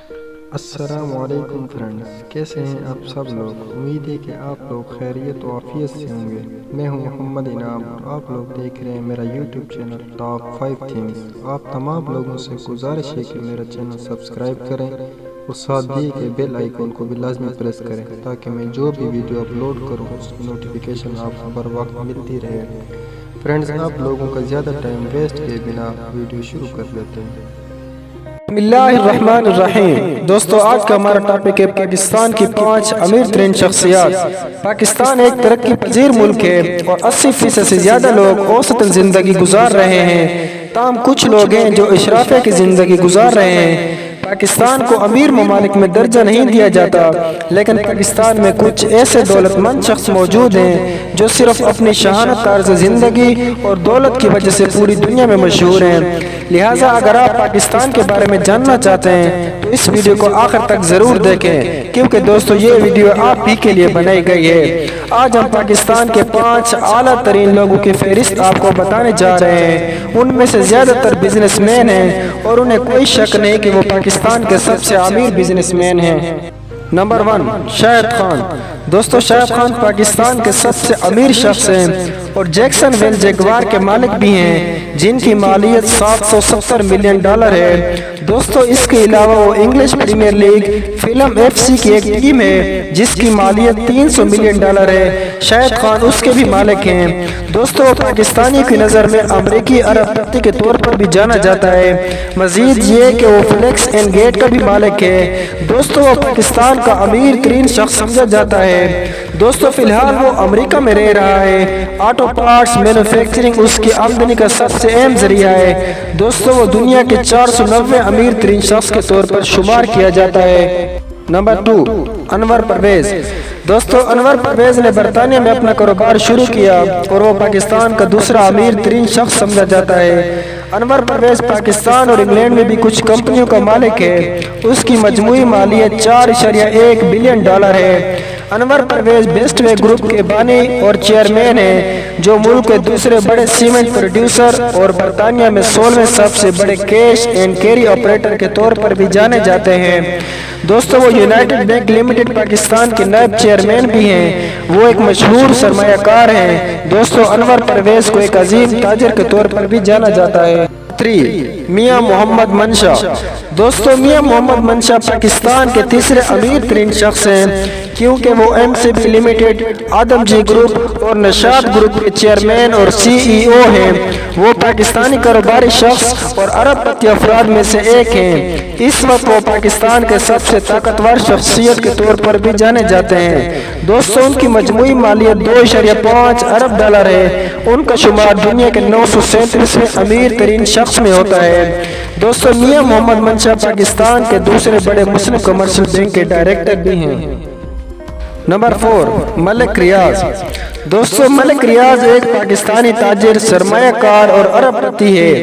السلام علیکم فرینڈز، کیسے ہیں آپ سب لوگ؟ امید ہے کہ آپ لوگ خیریت و عافیت سے ہوں گے۔ میں ہوں محمد انعام اور آپ لوگ دیکھ رہے ہیں میرا یوٹیوب چینل ٹاپ 5 تھنگز۔ آپ تمام لوگوں سے گزارش ہے کہ میرا چینل سبسکرائب کریں اور ساتھ دیے کے بیل آئیکن کو بھی لازمی پریس کریں تاکہ میں جو بھی ویڈیو اپلوڈ کروں اس کی نوٹیفیکیشن آپ کو بر وقت ملتی رہے۔ فرینڈز، آپ لوگوں کا زیادہ ٹائم ویسٹ کیے بنا ویڈیو شروع کر لیتے ہیں۔ بسم اللہ الرحمن الرحیم۔ دوستو، آج کا ہمارا ٹاپک ہے پاکستان کی 5 امیر ترین شخصیات۔ پاکستان ایک ترقی پذیر ملک ہے اور 80% سے زیادہ لوگ اوسطاً زندگی گزار رہے ہیں، تاہم کچھ لوگ ہیں جو اشرافیہ کی زندگی گزار رہے ہیں۔ پاکستان کو امیر ممالک میں درجہ نہیں دیا جاتا، لیکن پاکستان میں کچھ ایسے دولت مند شخص موجود ہیں جو صرف اپنی شہانت طرز زندگی اور دولت کی وجہ سے پوری دنیا میں مشہور ہیں۔ لہٰذا اگر آپ پاکستان کے بارے میں جاننا چاہتے ہیں تو اس ویڈیو کو آخر تک ضرور دیکھیں، کیونکہ دوستو یہ ویڈیو آپ ہی کے لیے بنائی گئی ہے۔ آج ہم پاکستان کے 5 اعلیٰ ترین لوگوں کی فہرست آپ کو بتانے جا رہے ہیں۔ ان میں سے زیادہ تر بزنس مین ہیں اور انہیں کوئی شک نہیں کہ وہ پاکستان کے سب سے امیر بزنس مین ہیں۔ نمبر 1، شاہد خان۔ دوستو، شاہد خان پاکستان کے سب سے امیر شخص ہیں اور جیکسن ویل جیگوار کے مالک بھی ہیں، جن کی مالیت $770 ملین ہے۔ دوستو، اس کے علاوہ وہ English Premier League Fulham FC کی ایک ٹیم ہے جس کی مالیت $300 ملین ہے۔ شاہد خان اس کے بھی مالک ہیں۔ دوستو، وہ پاکستانی کی نظر میں امریکی ارب پتی کے طور پر بھی جانا جاتا ہے۔ مزید یہ کہ وہ فلیکس اینڈ گیٹ کا بھی مالک ہے۔ دوستو، وہ پاکستان کا امیر ترین شخص سمجھا جاتا ہے۔ دوستو، فی الحال وہ امریکہ میں رہ رہا ہے۔ آٹو پارٹس مینوفیکچرنگ اس کی آمدنی کا سب سے اہم ذریعہ ہے۔ دوستو، وہ دنیا کے 490 امیر ترین شخص کے طور پر شمار کیا جاتا ہے۔ نمبر 2، انور پرویز۔ دوستو، انور پرویز نے برطانیہ میں اپنا کاروبار شروع کیا اور وہ پاکستان کا دوسرا امیر ترین شخص سمجھا جاتا ہے۔ انور پرویز پاکستان اور انگلینڈ میں بھی کچھ کمپنیوں کا مالک ہے۔ اس کی مجموعی مالیت $4.1 بلین ہے۔ انور پرویز بیسٹ وے گروپ کے بانی اور چیئرمین ہیں، جو ملک کے دوسرے بڑے سیمنٹ پروڈیوسر اور برطانیہ میں 16ویں سب سے بڑے کیش اینڈ کیری آپریٹر کے طور پر بھی جانے جاتے ہیں۔ دوستو، وہ یونائٹڈ بینک لمیٹڈ پاکستان کے نائب چیئرمین بھی ہیں۔ وہ ایک مشہور سرمایہ کار ہیں۔ دوستو، انور پرویز کو ایک عظیم تاجر کے طور پر بھی جانا جاتا ہے۔ 3، میاں محمد منشا۔ دوستو، میاں محمد منشا پاکستان کے تیسرے امیر ترین شخص ہیں، کیونکہ وہ MCB لمیٹڈ، آدم جی گروپ اور نشاط گروپ کے چیئرمین اور CEO ہیں۔ وہ پاکستانی کاروباری شخص اور ارب پتی افراد میں سے ایک ہیں۔ اس وقت وہ پاکستان کے سب سے طاقتور شخصیت کے طور پر بھی جانے جاتے ہیں۔ دوستو، ان کی مجموعی مالیت $2.5 ارب ہے۔ ان کا شمار دنیا کے 937ویں امیر ترین شخص میں ہوتا ہے۔ دوستو، میاں محمد منشا پاکستان کے دوسرے بڑے مسلم کمرشل بینک کے ڈائریکٹر بھی ہیں۔ نمبر 4، ملک ریاض۔ دوستو، ملک ریاض ایک پاکستانی تاجر، سرمایہ کار اور ارب پتی ہے۔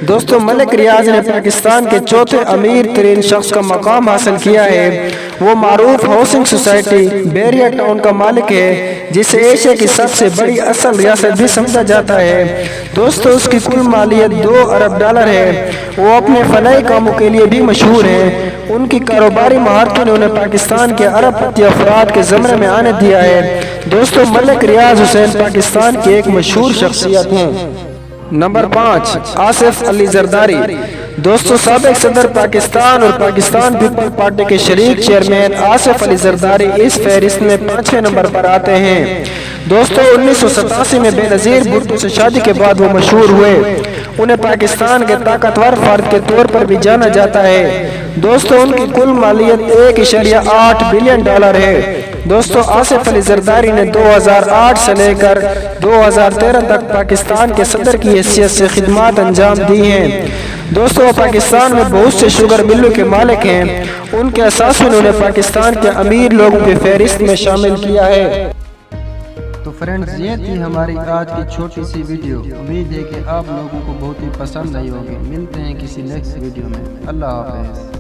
دوستو، ملک ریاض نے پاکستان کے چوتھے امیر ترین شخص کا مقام حاصل کیا ہے۔ وہ معروف ہاؤسنگ سوسائٹی بیریا ٹاؤن کا مالک ہے، جسے ایشیا کی سب سے بڑی اصل ریاست بھی سمجھا جاتا ہے۔ دوستو، اس کی کل مالیت $2 ارب ہے۔ وہ اپنے فلاحی کاموں کے لیے بھی مشہور ہیں۔ ان کی کاروباری مہارتوں نے انہیں پاکستان کے ارب پتی افراد کے زمرے میں آنے دیا ہے۔ دوستو، ملک ریاض حسین پاکستان کی ایک مشہور شخصیت ہیں۔ نمبر 5، آصف علی زرداری۔ دوستو، سابق صدر پاکستان اور پاکستان پیپل پارٹی کے شریک چیئرمین آصف علی زرداری اس فہرست میں 5ویں نمبر پر آتے ہیں۔ دوستو، 1987 میں بے نظیر بھٹو سے شادی کے بعد وہ مشہور ہوئے۔ انہیں پاکستان کے طاقتور فرد کے طور پر بھی جانا جاتا ہے۔ دوستو، ان کی کل مالیت $1.8 بلین ہے۔ دوستو، آصف علی زرداری نے 2008 سے لے کر 2013 تک پاکستان کے صدر کی حیثیت سے خدمات انجام دی ہیں۔ دوستو، وہ پاکستان میں بہت سے شوگر ملوں کے مالک ہیں۔ ان کے اثاثوں نے انہیں پاکستان کے امیر لوگوں کی فہرست میں شامل کیا ہے۔ تو فرینڈز، یہ تھی ہماری آج کی چھوٹی سی ویڈیو۔ امید ہے کہ آپ لوگوں کو بہت ہی پسند آئی ہوگی۔ ملتے ہیں کسی نیکسٹ ویڈیو میں۔ اللہ حافظ۔